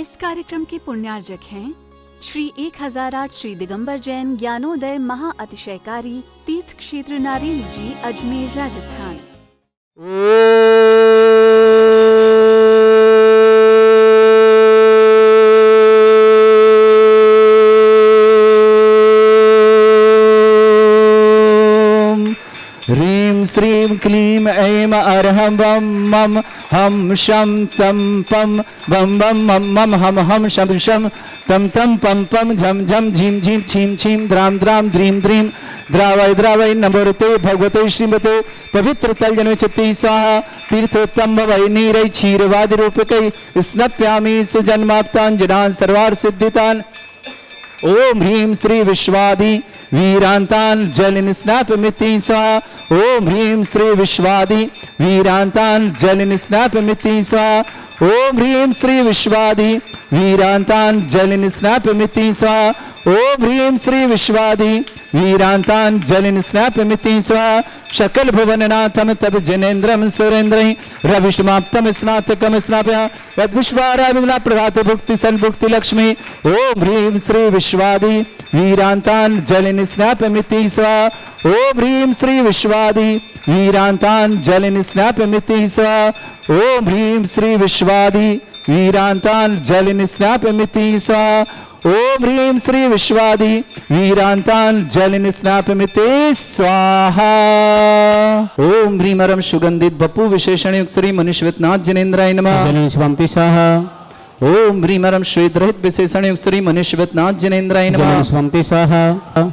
इस कार्यक्रम के पुण्यार्जक हैं श्री 1008 श्री दिगंबर जैन ज्ञानोदय महा अतिशयकारी तीर्थ क्षेत्र नारेल जी, अजमेर, राजस्थान। ह्रीं श्रीं क्लीं ऐं अरहं वं मं हम शं तं पं वं वं मं मं हम शं शं तं तं पं पं झं झं झीं झीं छीं छीं द्रां द्रां द्रीं द्रीं द्रावय द्रावय नमोते भगवते श्रीमते पवित्र तलजन चित्ती स्वाहा तीर्थोत्तम भवै नीरै क्षीरवादि रूपकै स्नप्यामि सुजन्माप्ताञ्जनान् सर्वार्थ सिद्धितान्। ओम ह्रीं श्री विश्वादि वीरांतान जलिन स्नापमिति स्वाहा। ओम ह्रीं श्री विश्वादि वीरांतान जलिन स्नापमिति स्वाहा। ओम ह्रीं श्री विश्वादि वीरांतान जलिन स्नापमिति स्वाहा। ओम ह्रीं श्री विश्वादि वीरांतान जलिन स्नापमिति स्वाहा। शकल भुवननाथम तब जनेन्द्रम सुरेन्द्रहि रविष्टमाप्तम स्नातकम स्नापया तद्विश्वाराविला प्रभात भुक्ति सन्भुक्ति लक्ष्मी। ओम ह्रीं श्री विश्वादि वीरांतान जलिन स्नापमिति स्वाहा। ओम ह्रीं श्री विश्वादि वीरांतान जलिन स्नापमिति स्वाहा। ओम ह्रीं श्री विश्वादि वीरांतान जलिन स्नापमिति स्वाहा। ओम ह्रीं श्री विश्वादि वीरांतान जलिन स्नापमिति स्वाहा। ओम ह्रीं अरम सुगंधित बपु विशेषण युक्त श्री मनुष्यनाथ जनेन्द्राय नमः। जलिन स्वामी स्वाहा। ओम ह्रीं अरम श्वेत रहित विशेषण युक्त श्री मनुष्यनाथ जनेन्द्राय नमः। जलिन स्वामी स्वाहा।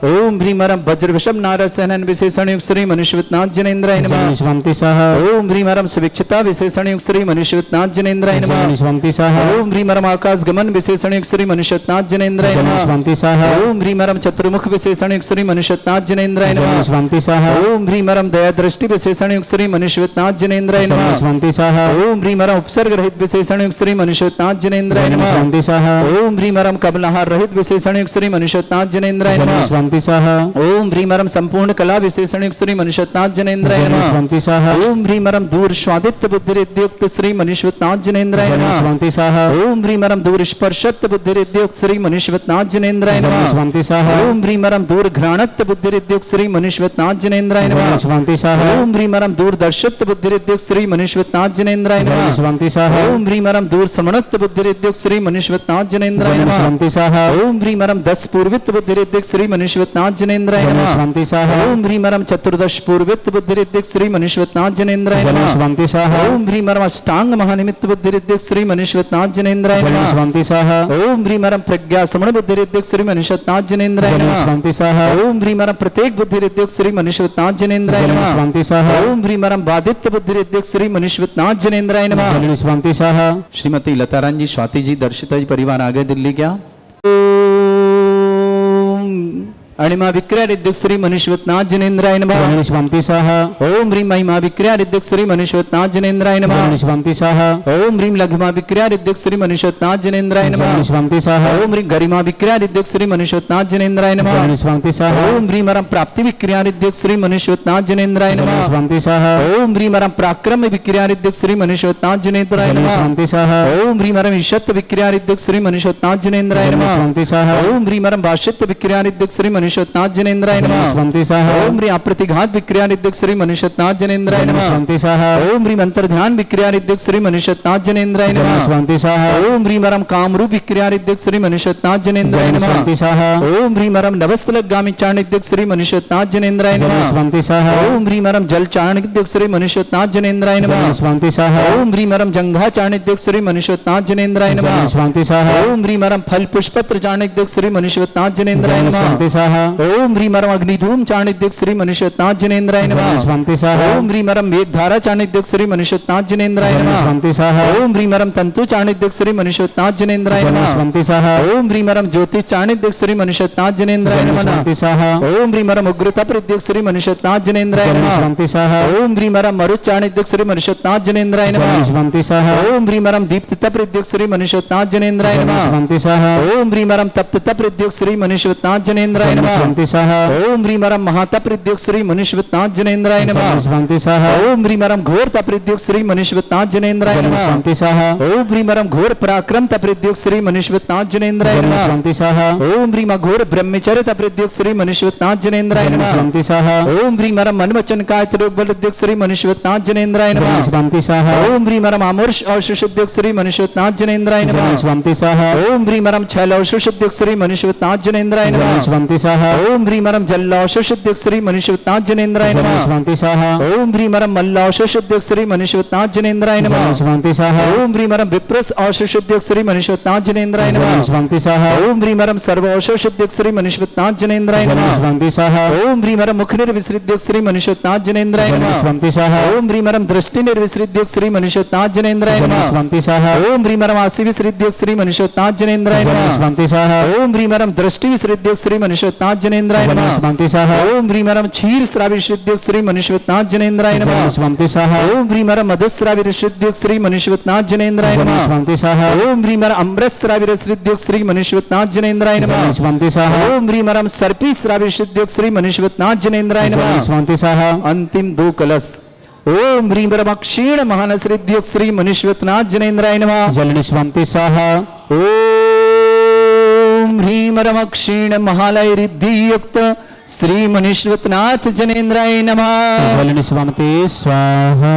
ओम ह्रीं अरम वज्र विषम नारद विशेषण युक्त श्री मनुष्यनाथ जनेन्द्राय नमः। जलिन स्वामी स्वाहा। ओम ह्रीं अरम सुविक्षता विशेषण युक्त श्री मनुष्यनाथ जनेन्द्राय नमः। जलिन स्वामी स्वाहा। ओम ह्रीं अरम आकाश गमन विशेषण युक्त श्री मनुष्यनाथ जनेन्द्राय जलिन नमः। स्वामी स्वाहा। ओम ह्रीं अरम चतुर्मुख विशेषण युक्त श्री मनुष्यनाथ जनेन्द्राय जलिन नमः। स्वामी स्वाहा। ओम ह्रीं अरम दया दृष्टि विशेषण युक्त श्री मनुष्यनाथ जनेन्द्राय जलिन नमः। स्वामी स्वाहा। ओम ह्रीं अरम उपसर्ग रहित विशेषण युक्त श्री मनुष्यनाथ जनेन्द्राय जलिन नमः। स्वामी स्वाहा। ओम ह्रीं अरम कमलाहार रहित विशेषण युक्त श्री मनुष्यनाथ जनेन्द्राय जलिन नमः। स्वामी स्वाहा। ओम ह्रीं अरम संपूर्ण कला विशेषण युक्त श्री मनुष्यनाथ जनेन्द्राय जलिन नमः। स्वामी स्वाहा। ओम ह्रीं अरम दूर स्वादित्य बुद्धिरिद्युक्त श्री मनुष्यनाथ जनेन्द्राय जलिन नमः। स्वामी स्वाहा। ओम ह्रीं अरम दूर स्पर्शत्य बुद्धिरिद्युक्त श्री मनुष्यनाथ जनेन्द्राय जलिन नमः। स्वामी स्वाहा। ओम ह्रीं अरम दूर घ्राणत्य बुद्धिरिद्युक्त श्री मनुष्यनाथ जनेन्द्राय जलिन नमः। स्वामी स्वाहा। ओम ह्रीं अरम दूर दर्शत्य बुद्धिरिद्युक्त श्री मनुष्यनाथ जनेन्द्राय जलिन नमः। स्वामी स्वाहा। ओम ह्रीं अरम दूर श्रवणत्य बुद्धिरिद्युक्त श्री मनुष्यनाथ जनेन्द्राय जलिन नमः। स्वामी स्वाहा। ओम ह्रीं अरम 10 पूर्वित बुद्धिरिद्युक्त श्री मनुष्यनाथ जनेन्द्राय जलिन नमः। स्वामी स्वाहा। ओम ह्रीं अरम 14 पूर्वित बुद्धिरिद्युक्त श्री मनुष्यनाथ जनेन्द्राय जलिन नमः। स्वामी स्वाहा। ओम ह्रीं अरम अष्टांग महानिमित्त बुद्धिरिद्युक्त श्री मनुष्यनाथ जनेन्द्राय जलिन नमः। स्वामी स्वाहा। ओम ह्रीं अरम प्रज्ञा समण बुद्धिरिद्युक्त श्री मनुष्यनाथ जनेन्द्राय जलिन नमः। स्वामी स्वाहा। ओम ह्रीं अरम प्रत्येक बुद्धिरिद्युक्त श्री मनुष्यनाथ जनेन्द्राय जलिन नमः। स्वामी स्वाहा। ओम ह्रीं अरम बादित्य बुद्धिरिद्युक्त श्री मनुष्यनाथ जनेन्द्राय नमः। जलिन स्वामी स्वाहा। श्रीमती लतारानी जी, स्वाति जी, दर्शिता जी परिवार आ गए दिल्ली क्या। अणिमा विक्रियादिद्युक्त श्री मनुष्यनाथ जनेन्द्राय नमः। जलिन स्वामी स्वाहा। ओम ह्रीं महिमा विक्रियादिद्युक्त श्री मनुष्यनाथ जनेन्द्राय नमः। जलिन स्वामी स्वाहा। ओम ह्रीं लघुमा विक्रियादिद्युक्त श्री मनुष्यनाथ जनेन्द्राय नमः। जलिन स्वामी स्वाहा। ओम ह्रीं गरिमा विक्रियादिद्युक्त श्री मनुष्यनाथ जनेन्द्राय नमः। जलिन स्वामी स्वाहा। ओम ह्रीं अरम प्राप्ति विक्रियादिद्युक्त श्री मनुष्यनाथ जनेन्द्राय जलिन नमः। स्वामी स्वाहा। ओम ह्रीं अरम पराक्रम विक्रियादिद्युक्त श्री मनुष्यनाथ जनेन्द्राय जलिन नमः। स्वामी स्वाहा। ओम ह्रीं अरम ईशत्व विक्रियादिद्युक्त श्री मनुष्यनाथ जनेन्द्राय जलिन नमः। स्वामी स्वाहा। ओम ह्रीं अरम भाष्यत्व विक्रियादिद्युक्त श्री मनुष्यनाथ जनेन्द्राय जलिन नमः। स्वामी स्वाहा। ओम ह्रीं अप्रतिघात विक्रियादिद्युक्त श्री मनुष्यनाथ जनेन्द्राय जलिन नमः। स्वामी स्वाहा। ओम ह्रीं अंतर्ध्यान विक्रियादिद्युक्त श्री मनुष्यनाथ जनेन्द्राय जलिन नमः। स्वामी स्वाहा। ओम ह्रीं अरम कामरूप विक्रियादिद्युक्त श्री मनुष्यनाथ जनेन्द्राय जलिन नमः। स्वामी स्वाहा। ओम ह्रीं अरम नवस्थलगामी चारणिद्युक्त श्री मनुष्यनाथ जनेन्द्राय जलिन नमः। स्वामी स्वाहा। ओम ह्रीं अरम जल चारणिद्युक्त श्री मनुष्यनाथ जनेन्द्राय जलिन नमः। स्वामी स्वाहा। ओम ह्रीं अरम जंघा चारणिद्युक्त श्री मनुष्यनाथ जनेन्द्राय जलिन नमः। स्वामी स्वाहा। ओम ह्रीं अरम फल पुष्पत्र चारणिद्युक्त श्री मनुष्यनाथ जनेन्द्राय जलिन नमः। स्वामी स्वाहा। ओम ह्रीं अरम अग्निधूम चारणिद्युक्त श्री मनुष्यनाथ जनेन्द्राय जलिन नमः। स्वामी स्वाहा। ओम ह्रीं अरम मेघधारा चारणिद्युक्त श्री मनुष्यनाथ जनेन्द्राय जलिन नमः। स्वामी स्वाहा। ओम ह्रीं अरम तंतु चारणिद्युक्त श्री मनुष्यनाथ जनेन्द्राय जलिन नमः। स्वामी स्वाहा। ओम ह्रीं अरम ज्योतिष चारणिद्युक्त श्री मनुष्यनाथ जनेन्द्राय जलिन नमः। स्वामी स्वाहा। ओम ह्रीं अरम उग्रता प्रद्युक्त श्री मनुष्यनाथ जनेन्द्राय जलिन नमः। स्वामी स्वाहा। ओम ह्रीं अरम मरुत चारणिद्युक्त श्री मनुष्यनाथ जनेन्द्राय जलिन नमः। स्वामी स्वाहा। ओम ह्रीं अरम दीप्तता प्रद्युक्त श्री मनुष्यनाथ जनेन्द्राय जलिन नमः। स्वामी स्वाहा। ओम ह्रीं अरम तप्तता प्रद्युक्त श्री मनुष्यनाथ जनेन्द्राय जलिन नमः। स्वंति स्वाहा ओम ह्रीं वरम महातपृद्योग श्री मनुष्यवतनाथ जनेन्द्राय नमः। स्वंति स्वाहा ओम ह्रीं वरम घोर तपृद्योग श्री मनुष्यवतनाथ जनेन्द्राय नमः। स्वंति स्वाहा ओम ह्रीं वरम घोर पराक्रम तपृद्योग श्री मनुष्यवतनाथ जनेन्द्राय नमः। स्वंति स्वाहा ओम ह्रीं घोर ब्रह्मचर्य तपृद्योग श्री मनुष्यवतनाथ जनेन्द्राय नमः। स्वंति स्वाहा ओम ह्रीं वरम मनवचन काय त्रियोग बलद्योग श्री मनुष्यवतनाथ जनेन्द्राय नमः। स्वंति स्वाहा ओम ह्रीं वरम अमर्ष औषुषुद्योग श्री मनुष्यवतनाथ जनेन्द्राय नमः। स्वंति स्वाहा ओम ह्रीं वरम छल औषुषुद्योग श्री मनुष्यवतनाथ जनेन्द्राय नमः। स्वंति स्वाहा ओम ह्रीं वरम जल औषुषुद्योग श्री मनुष्यवतनाथ जनेन्द्राय नमः। स्वंति स्वाहा ओम ह्रीं वरम मल्ल औषुषुद्योग श्री मनुष्यवतनाथ जनेन्द्राय नमः। स्वंति स्वाहा ओम ह्रीं वरम विप्रस औषुषुद्योग श्री मनुष्यवतनाथ जनेन्द्राय नमः। स्वंति स्वाहा ओम ह्रीं वरम सर्व औषुषुद्योग श्री मनुष्यवतनाथ जनेन्द्राय नमः। स्वंति स्वाहा ओम ह्रीं वरम मुख निर्विसृद्योग श्री मनुष्यवतनाथ जनेन्द्राय नमः। स्वंति स्वाहा ओम ह्रीं वरम दृष्टि निर्विसृद्योग श्री मनुष्यवतनाथ जनेन्द्राय नमः। स्वंति स्वाहा ओम ह्रीं वरम आसि विसृद्योग श्री मनुष्यवतनाथ जनेन्द्राय नमः। स्वंति स्वाहा ओम ह्रीं वरम दृष्टि विसृद्योग श्री मनुष्यवतनाथ जनेन्द्राय नमः। स्वंति स्वाहा ओम ह्रीं वरम क्षीर श्रावि विसृद्योग श्री मनुष्यवतनाथ जनेन्द्राय नमः। स्वंति स्वाहा ओम ह्रीं वरम मधुश्रावि विसृद्योग श्री मनुष्यवतनाथ जनेन्द्राय नमः। स्वंति स्वाहा ओम ह्रीं वरम अमृत श्रावि विसृद्योग श्री मनुष्यवतनाथ जनेन्द्राय नमः। स्वंति स्वाहा ओम ह्रीं वरम सर्पी श्रावि विसृद्योग श्री मनुष्यवतनाथ जनेन्द्राय नमः। स्वंति स्वाहा अंतिम 2 कलश। ओम ह्रीं वरम क्षीण महानसृद्योग श्री मनुष्यवतनाथ जनेन्द्राय नमः। जलनि स्वंति स्वाहा ओम ह्रीं वरम क्षीण महालय रिद्धि युक्त श्री मनुष्यवतनाथ जनेन्द्राय नमः। जलनि स्वंति स्वाहा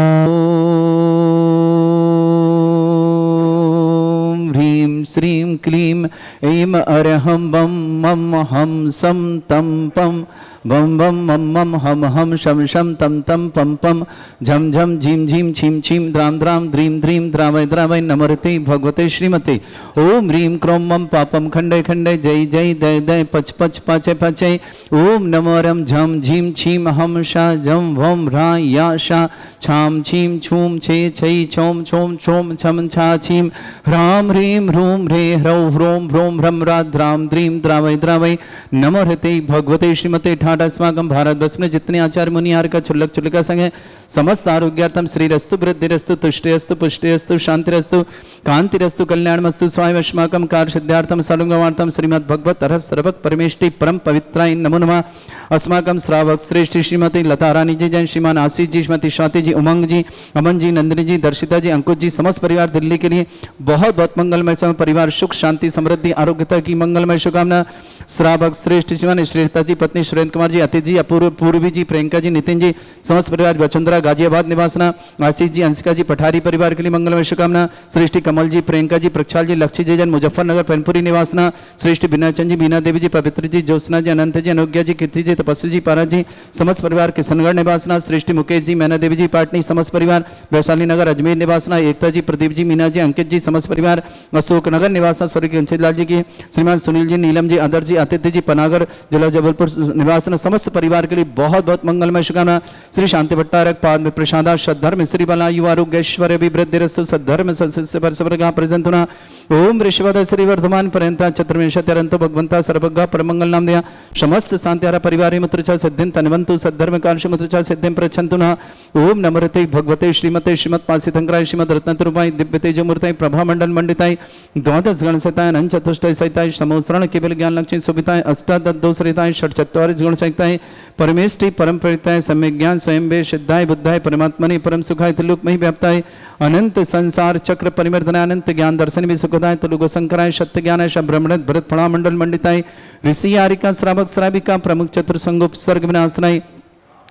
ओम ह्रीं श्रीं क्लीं ऐं अरहं बम मम हम सम तम पम बम बम मम मम हम हम शम शम तम तम पम पम झम झम झीम झीम छीम छीम द्राम द्राम द्रीम द्रीम द्रावय द्रावय नमरते भगवते श्रीमते। ओम ह्रीं क्रोम मम पापम खंडे खंडे जय जय दय दय पच पच पाचे पाचे। ओम नमोरम झम झीम छीम हम शा झम वम ह्रा या शा छाम छीम छूम छे छै छोम छोम छोम छम छा छीम ह्राम ह्रीं ह्रूम ह्रे ह्रौ ह्रोम ह्रोम ह्रम रा द्राम द्रीम द्रावय द्रावय नमोहते भगवते श्रीमते। ठाट अस्माकं भारतवर्ष में जितने आचार्य मुनि आर्य का छुल्लक छुल्लका संग है समस्त आरोग्यार्थम श्रीरस्तु वृद्धिरस्तु तुष्टिरस्तु पुष्टिरस्तु शांतिरस्तु कांतिरस्तु कल्याणमस्तु स्वाय अस्माकं कार्य सिद्धार्थम सर्वगमार्थम श्रीमद् भगवत अरहत सर्वक परमेष्टि परम पवित्राय नमो नमः। अस्माकं श्रावक श्रेष्ठ श्रीमती लता रानी जी जैन श्रीमान आशीष जी श्रीमती स्वाति जी उमंग जी अमन जी नंदिनी जी दर्शिता जी अंकुश जी समस्त परिवार दिल्ली के लिए बहुत बहुत मंगलमय समय परिवार सुख शांति समृद्धि आरोग्यता की मंगलमय शुभकामना। श्रावक श्रेष्ठ श्रीमान श्रेष्ठता जी पत्नी सुरेंद्र कुमार जी अतिथि जी अपूर्व पूर्वी जी प्रियंका जी नितिन जी समस्त परिवार वसुंधरा गाजियाबाद निवासना आशीष जी अंशिका जी पठारी परिवार के लिए मंगलमय शुभकामना। श्रेष्ठी कमल जी प्रियंका जी प्रक्षाल जी लक्ष्मी जी जन मुजफ्फरनगर पेनपुरी निवासना। श्रेष्ठ बीनाचंद जी बीना देवी जी पवित्र जी ज्योत्सना जी अनंत जी अनुज्ञा जी कीर्ति जी तपस्वी जी पारा जी समस्त परिवार किशनगढ़ निवासना। श्रेष्ठ मुकेश जी मैना देवी जी पाटनी समस्त परिवार वैशाली नगर अजमेर निवासना। एकता जी प्रदीप जी मीना जी अंकित जी समस्त परिवार अशोक नगर निवासना। स्वर्गीय घनशीलाल जी की श्रीमान सुनील जी नीलम जी आदर जी आतिथ्य जी पनागर जिला जबलपुर निवासना समस्त परिवार के लिए बहुत बहुत मंगलमय शुभकामना। श्री शांति भट्टारक पाद में प्रसादा सद्धर्म श्री बला युवा आरोग्यश्वर्य विवृद्धिरस्तु सद्धर्म सस्य परसवर्गा प्रजंतुना। ओम ऋषभद श्री वर्धमान पर्यंता चतुर्विंशत्यरंतो भगवंता सर्वज्ञ परमंगल नाम दया समस्त शांतिहारा परिवार मुत्र च सिद्धिं तन्वन्तु सद्धर्म कांश मुत्र च सिद्धिं प्रच्छन्तु न। ओम नमरते भगवते श्रीमते श्रीमत्पासितंकराय श्रीमद रत्नतरूपाय दिव्य तेजोमूर्ताय प्रभा मंडल मंडिताय द्वादश गण सहिताय अनंत चतुष्टय सहिताय समोसरण केवल ज्ञान लक्ष्मी सुविताय अष्टादशरिताय षट चत्वारिश गुण सहिताय परमेष्टि परम प्रयुक्ताय सम्यक ज्ञान स्वयं वे सिद्धाय बुद्धाय परमात्मने परम सुखाय त्रिलोकमहि व्याप्ताय अनंत संसार चक्र परिवर्तनाय अनंत ज्ञान दर्शन भी सुखदाय त्रिलोक शंकराय सत्य ज्ञानाय ब्रह्मण भरत फणा मंडल मंडिताय ऋषि आरिका श्रावक श्राविका प्रमुख चतुर्संगोप सर्ग विनाशनाय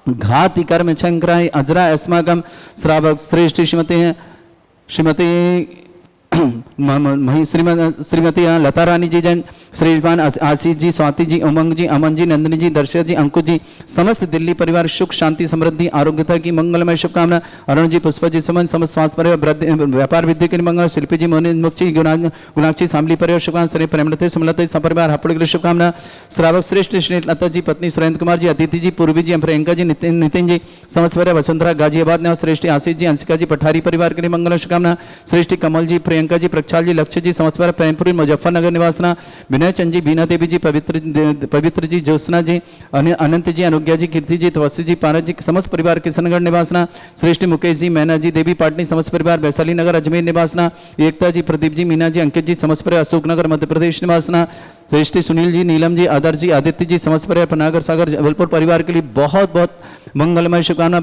घाति कर्म शंकराय अजराय अस्माकं श्रावक श्रेष्ठ श्रीमती श्रीमती लता रानी जी जैन श्रीमान आशीष जी स्वाति जी उमंग जी अमन जी नंदिनी जी दर्शा जी अंकुश जी समस्त दिल्ली परिवार सुख शांति समृद्धि आरोग्यता की मंगलमय शुभकामना। अरुण जी पुष्प जी सुमन समस्त स्वास्थ्य परिवार व्यापार विद्या के मंगल। शिल्पी जी मोहन मुक्ति गुणाक्षी सामली परिवार शुभकामना। श्री प्रेमलते सुमलते सपरिवार हापुड़ के लिए शुभकामना। श्रावक श्रेष्ठ श्री लता जी पत्नी सुरेंद्र कुमार जी अतिथि जी पूर्वी जी प्रियंका जी नितिन जी समस्त परिवार वसुंधरा गाजियाबाद ने श्रेष्ठ आशीष जी अंशिका जी पठारी परिवार के लिए मंगल शुभकामना। श्रेष्ठ कमल जी प्रियंका जी, प्रक्षाल जी, लक्ष्य जी, समस्त परिवार प्रेमपुरी मुजफ्फरनगर निवासना, विनय चंद जी, बीना देवी जी, पवित्र जी, ज्योत्सना जी, अनंत जी, अनुज्ञा जी, कीर्ति जी, तवस्वी जी, पारस जी, समस्त परिवार किशनगढ़ निवासना, श्रेष्ठ मुकेश जी, मैना जी, देवी पाटनी, समस्त परिवार वैशाली नगर अजमेर निवासना, एकता जी, प्रदीप जी, मीना जी, अंकित जी, समस्त परिवार अशोकनगर मध्य प्रदेश निवासना, श्रेष्ठ सुनील जी, नीलम जी, आदर जी, आदित्य जी, समस्त परिवार पनागर सागर जबलपुर परिवार के लिए बहुत बहुत मंगलमय शुभकामना।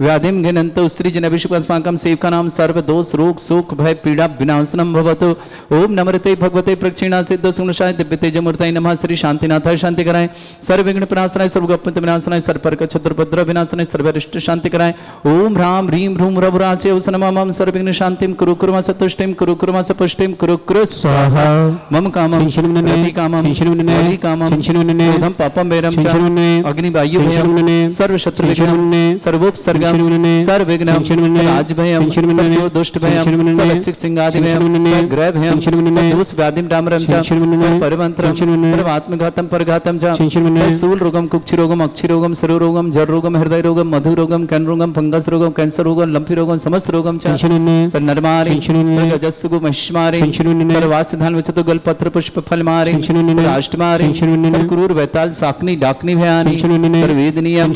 व्याधिम घिनंतो श्री जनभिषुकस्माकं सेवका नाम सर्व दोष रोग शोक भय पीड़ा विनाशनम भवतु। ओम नमृते भगवते प्रक्षिणा सिद्ध सुगुणशाय दिव्य तेजमूर्तये नमः। श्री शांतिनाथाय शांति कराएं, सर्व विघ्न विनाशनाय, सर्व गप्पत विनाशनाय, सर्वपर्क छत्रपद्र विनाशनाय, सर्वरिष्ट शांति कराएं। ओम ह्राम ह्रीम ह्रूम रघुरासे नमः। सर्व विघ्न शांतिम कुरु कुर्म सतुष्टिम कुरु कुर्म सपुष्टिम कुरु कुरु स्वाहा। मम कामं रति कामं रति कामं क्रोधं पापं वैरं च अग्निवायु भयं सर्व शत्रु विघ्नं सर्वोपसर्गं सर्व विघ्नं राज भयं सर्व दुष्ट भयं सर्व सिंगादि भयं ग्रह भयं सर्व दोष व्याधिं डामरं च सर्व परिमंत्रं सर्व आत्मघातं परघातं च सर्व शूल रोगं कुक्षि रोगं अक्षि रोगं सरो रोगं जर रोगं हृदय रोगं मधु रोगं कैन रोगं फंगस रोगं कैंसर रोगं लंपी रोगं समस्त रोगं च सर्व नरमारि सर्व गजस्सु महिष्मारि सर्व वासधान विचतु गलपत्र पुष्प फलमारि सर्व अष्टमारि सर्व क्रूर वैताल साकनी डाकनी भयानि सर्व वेदनीयं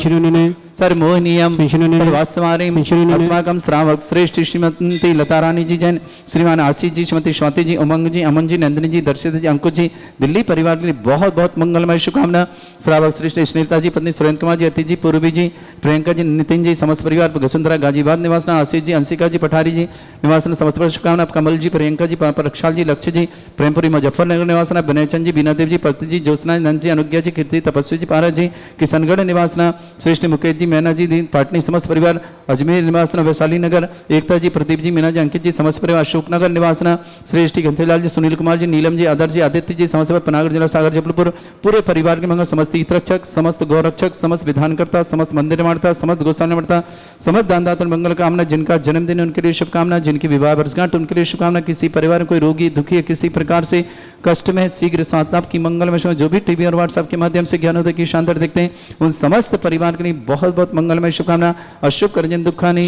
सर्व मोहनीयम सर्व वास्तवारिम अस्माकं श्रावक श्रेष्ठ श्रीमती लता रानी जी जैन, श्रीमान आशीष जी, श्रीमती स्वाति जी, उमंग जी, अमन जी, नंदिनी जी, दर्शित जी, अंकुश जी, दिल्ली परिवार के लिए बहुत बहुत मंगलमय शुभकामना। श्रावक श्रेष्ठ स्नेहिता जी, पत्नी सुरेंद्र कुमार जी, अति जी, पूर्वी जी, प्रियंका जी, नितिन जी, समस्त परिवार वसुंधरा गाजीबाद निवासना, आशीष जी, अंशिका जी, पठारी जी निवासना, समस्त शुभकामना। कमल जी, प्रियंका जी, प्रक्षाल जी, लक्ष्य जी, प्रेमपुरी मुजफ्फरनगर निवासना, विनयचंद जी, बीना देव जी, पति जी, ज्योत्सना, नंद जी, अनुज्ञा जी, कीर्ति, तपस्वी जी, पारा जी, किशनगढ़ निवासना, श्रेष्ठ मुकेश जी, मैना जी, पाटनी, समस्त परिवार अजमेर निवासना, वैशाली नगर, एकता जी, प्रदीप जी, मीना जी, अंकित जी, समस्त परिवार अशोकनगर निवासना, श्रेष्ठ घंटेलाल जी, सुनील कुमार जी, नीलम जी, आदर जी, आदित्य जी, समस्त परिवार पनागर जिला सागर जबलपुर पूरे परिवार के मंगल, समस्त हितरक्षक, समस्त गौरक्षक, समस्त विधानकर्ता, समस्त मंदिर निर्माता, समस्त गोस्वामी निर्माता, समस्त दानदाता मंगल कामना। जिनका जन्मदिन उनके लिए शुभकामना, जिनकी विवाह वर्षगांठ उनके लिए शुभकामना। किसी परिवार में कोई रोगी दुखी है, किसी प्रकार से कष्ट में शीघ्र सांत्वना की मंगलमय समय जो भी टीवी और व्हाट्सएप के माध्यम से ज्ञानोदय की शानदार देखते हैं उन समस्त परिवार के लिए बहुत बहुत मंगलमय शुभकामना। अशुभ करजन दुखानी,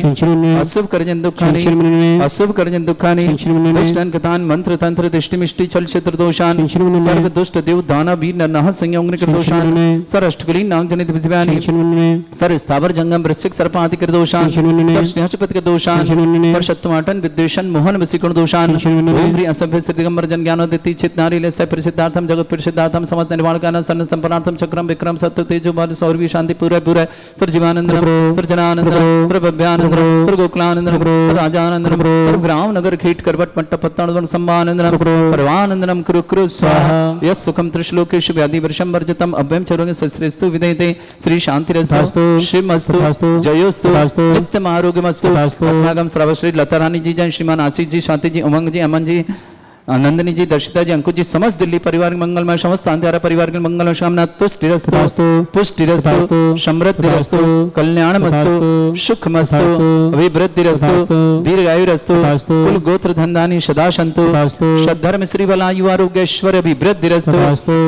अशुभ करजन दुखानी, अशुभ करजन दुखानी, दुष्टन कथान मंत्र तंत्र दृष्टि मिष्टि छल क्षेत्र दोषान, सर्व दुष्ट देव दाना वीर नरनाह संयोग दोषान, सर अष्टकली नाग जनित विषयानि, सर स्थावर जंगम वृश्चिक सर्पादि कर दोषान, सर स्नेहचपत के दोषान, पर शत्रुमाटन विद्वेषण मोहन वसीकरण दोषान। ओम ह्री असभ्य श्री दिगंबर जन ज्ञानोदय चित नारी ले प्रसिद्धार्थम जगत प्रसिद्धार्थम समस्त निर्वाण कारणं सन्न संपन्नार्थम चक्रम विक्रम सत्य तेजो बल सौरवी शांति पूरे पूरे सर जीवानंदनम सर जनानंदनम सर भव्यानंदनम सर गोकुलानंदनम सर राजानंदनम सर ग्राम नगर खेट करवट मट्ट पत्तानंदनम सम्मानंदनम सर्वानंदनम कुरु कुरु स्वाहा। यस सुखम त्रिश्लोकेषु व्याधि वर्षम वर्जितम अभ्यम चरोगे सस्रेस्तु विदयते श्री शांतिरस्तु शिवमस्तु जयोस्तु नित्यम आरोग्यमस्तु। अस्माकं सर्वश्री लता रानी जी जैन, श्रीमान आशीष जी, स्वाति जी, उमंग जी, अमन जी, नंदिनी जी, दर्शिता जी, अंकुश जी, समस्त दिल्ली परिवार के मंगलमय, समस्त अंधेरा परिवार के मंगलमय कामना। तुष्टिरस्तु पुष्टिरस्तु समृद्धिरस्तु कल्याणमस्तु सुखमस्तु अभिवृद्धिरस्तु दीर्घायुरस्तु कुल गोत्र धनधानी सदा सन्तु सद्धर्म श्री बलायु आरोग्य ऐश्वर्य अभिवृद्धिरस्तु।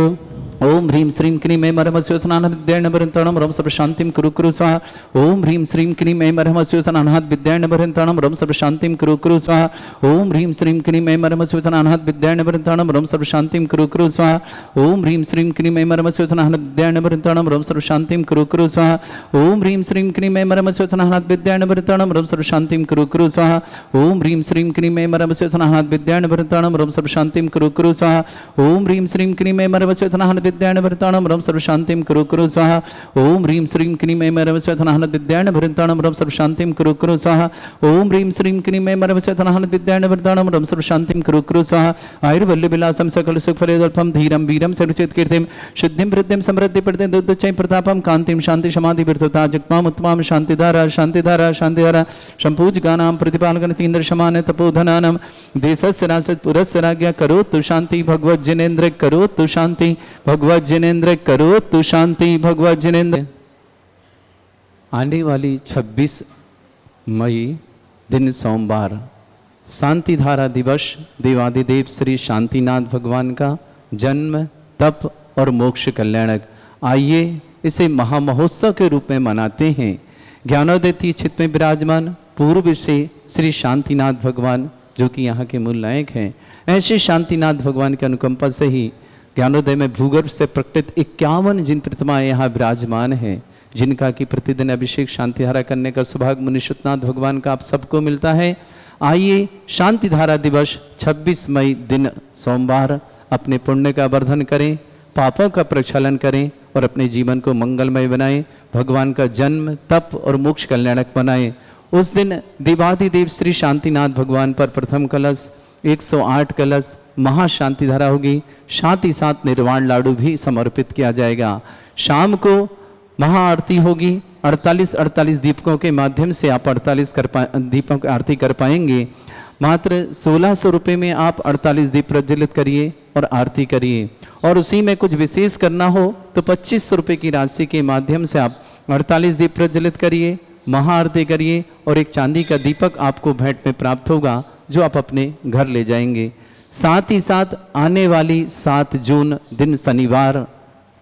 ओम ह्रीं श्रीं क्लीं ऐं मरहमस्योसनानाथ विद्यार्णवरंतरणं रम सर्व शांतिं कुरु कुरु स्वाहा। ओम ह्रीं श्रीं क्लीं ऐं मरहमस्योसनानाथ विद्यार्णवरंतरणं रम सर्व शांतिं कुरु कुरु स्वाहा। ओम ह्रीं श्रीं क्लीं ऐं मरहमस्योसनानाथ विद्यार्णवरंतरणं रम सर्व शांतिं कुरु कुरु स्वाहा। ओम ह्रीं श्रीं क्लीं ऐं मरहमस्योसनानाथ विद्यार्णवरंतरणं रम सर्व शांतिं कुरु कुरु स्वाहा। ओम ह्रीं श्रीं क्लीं ऐं मरहमस्योसनानाथ विद्यार्णवरंतरणं रम सर्व शांतिं कुरु कुरु स्वाहा। ओम ह्रीं श्रीं क्लीं ऐं मरहमस्योसनानाथ विद्यार्णवरंतरणं रम सर्व शांतिं कुरु कुरु स्वाहा। ओम ह्रीं श्रीं क्लीं ऐं मरहमस्योसनानाथ विद्यार्णवरंतरणं रम सर्व शांतिं कुरु कुरु स्वाहा। ओम ह्रीं श्रीं क्लीं ऐं मरहमस्योसनानाथ विद्यार्णवरंतरणं रम सर्व शांतिं कुरु कुरु स्वाहा। ओम ह्रीं श्रीं क्लीं ऐं मरहमस्योसनानाथ विद्यार्णवरंतरणं रम सर्व शांतिं कुरु कुरु स्वाहा। आयुर्वल्य विलासं सकल सुखफलदल्पं धीरं वीरं सर्वचित कीर्तिं शुद्धिं वृद्धिं समृद्धि प्रदे दुर्दचय प्रतापं कांतिं शांति समाधि विरतता जगत्माम उत्तमां शांतिधारा शांतिधारा शांतिधारा संपूजकानां प्रतिपालकन तीन्द्र समान तपोधनानां देशस्य राष्ट्र पुरस्य राज्ञा करोतु शांति भगवत जिनेन्द्र करोतु शांति भगवत जिनेन्द्र करोतु शांति भगवत जिनेन्द्र। आने वाली 26 मई दिन सोमवार शांतिधारा दिवस देवादिदेव श्री शांतिनाथ भगवान का जन्म तप और मोक्ष कल्याणक। आइए इसे महामहोत्सव के रूप में मनाते हैं। ज्ञानोदय तीर्थ में विराजमान पूर्व से श्री शांतिनाथ भगवान जो कि यहाँ के मूल नायक हैं, ऐसे शांतिनाथ भगवान की अनुकंपा से ही ज्ञानोदय में भूगर्भ से प्रकटित 51 जिन प्रतिमाएं यहाँ विराजमान हैं, जिनका कि प्रतिदिन अभिषेक शांतिधारा करने का सौभाग्य मुनिषुतनाथ भगवान का आप सबको मिलता है। आइए शांतिधारा दिवस 26 मई दिन सोमवार अपने पुण्य का वर्धन करें, पापों का प्रक्षालन करें और अपने जीवन को मंगलमय बनाएं, भगवान का जन्म तप और मोक्ष कल्याणक बनाएं। उस दिन देवाधिदेव श्री शांतिनाथ भगवान पर प्रथम कलश 108 कलश महाशांतिधारा होगी, साथ ही साथ निर्वाण लाडू भी समर्पित किया जाएगा। शाम को महाआरती होगी, 48 दीपकों के माध्यम से आप 48 दीपों की आरती कर पाएंगे। मात्र 1600 रुपये में आप 48 दीप प्रज्वलित करिए और आरती करिए, और उसी में कुछ विशेष करना हो तो 2500 रुपये की राशि के माध्यम से आप 48 दीप प्रज्वलित करिए, महाआरती करिए और एक चांदी का दीपक आपको भेंट में प्राप्त होगा जो आप अपने घर ले जाएंगे। साथ ही साथ आने वाली 7 जून दिन शनिवार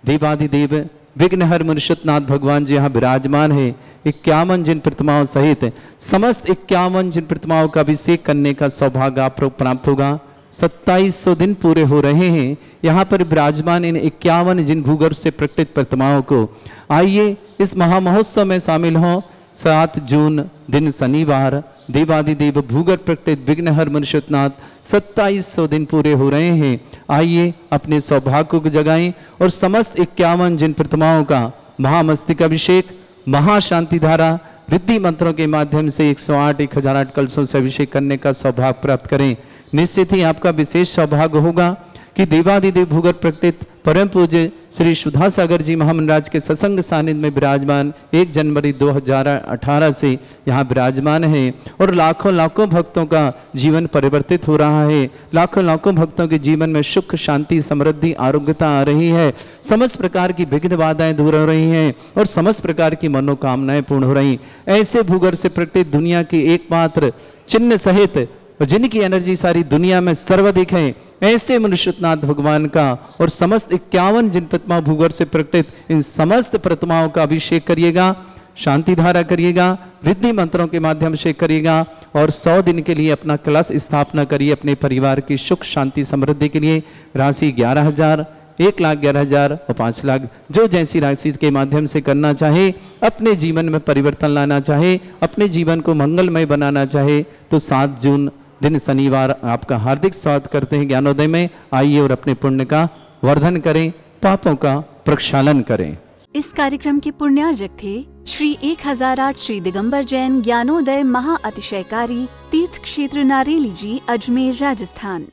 देवाधिदेव विघ्नहर मुनिषुतनाथ भगवान जी यहाँ विराजमान है। 51 जिन प्रतिमाओं सहित समस्त 51 जिन प्रतिमाओं का अभिषेक करने का सौभाग्य आप प्राप्त होगा। 2700 दिन पूरे हो रहे हैं यहाँ पर विराजमान इन 51 जिन भूगर्भ से प्रकटित प्रतिमाओं को। आइए इस महामहोत्सव में शामिल हों। 7 जून दिन शनिवार देवाधिदेव भूगर्भ प्रकटित विघ्नहर मुनिषुतनाथ 2700 दिन पूरे हो रहे हैं। आइए अपने सौभाग्य को जगाएं और समस्त 51 जिन प्रतिमाओं का महामस्तकाभिषेक महाशांतिधारा रिद्धि मंत्रों के माध्यम से 108 1008 कलशों से अभिषेक करने का सौभाग्य प्राप्त करें। निश्चित ही आपका विशेष सौभाग्य होगा कि देवाधिदेव भूगर्भ प्रकटित परम पूज्य श्री सुधा सागर जी महामंडराज के सत्संग सानिध्य में विराजमान 1 जनवरी 2018 से यहाँ विराजमान है और लाखों भक्तों का जीवन परिवर्तित हो रहा है। लाखों भक्तों के जीवन में सुख शांति समृद्धि आरोग्यता आ रही है। समस्त प्रकार की विघ्न बाधाएं दूर हो रही हैं और समस्त प्रकार की मनोकामनाएं पूर्ण हो रही। ऐसे भूगर्भ से प्रकटित दुनिया की एकमात्र चिन्ह सहित जिनकी एनर्जी सारी दुनिया में सर्वाधिक है, ऐसे मुनिषुतनाथ भगवान का और समस्त 51 जिन प्रतिमा भूगर्भ से प्रकटित इन समस्त प्रतिमाओं का अभिषेक करिएगा, शांतिधारा करिएगा, रिद्धि मंत्रों के माध्यम से करिएगा और 100 दिन के लिए अपना कलश स्थापना करिए अपने परिवार की सुख शांति समृद्धि के लिए। राशि 11,000, 1,11,000 और 5 लाख जो जैसी राशि के माध्यम से करना चाहे, अपने जीवन में परिवर्तन लाना चाहे, अपने जीवन को मंगलमय बनाना चाहे तो 7 जून दिन शनिवार आपका हार्दिक स्वागत करते हैं ज्ञानोदय में। आइए और अपने पुण्य का वर्धन करें, पापों का प्रक्षालन करें। इस कार्यक्रम के पुण्यार्जक थे श्री 1008 श्री दिगंबर जैन ज्ञानोदय महाअतिशयकारी तीर्थ क्षेत्र नारेली जी, अजमेर, राजस्थान।